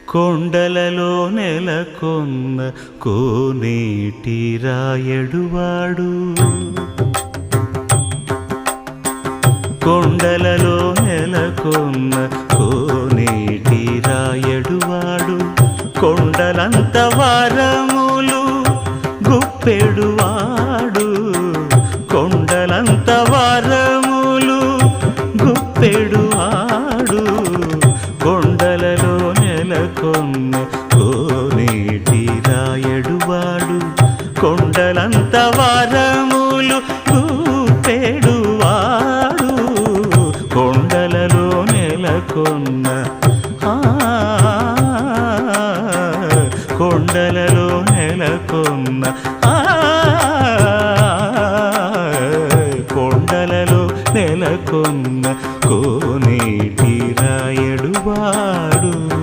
కొండలలో నెలకొన్న కోనేటి రాయడువాడు కొండలలో నెలకొన్న కోనేటి రాయడువాడు కొండలంత వారములు గుప్పెడువాడు కొండలంత వారములు గుప్పెడువాడు కొండలలో నెలకొన్న కోనేటి రాయడువాడు కొండలంత వారములు గుప్పెడువాడు కొండలలో నెలకొన్న కొండలలో నెలకొన్న కొండలలో నెలకొన్న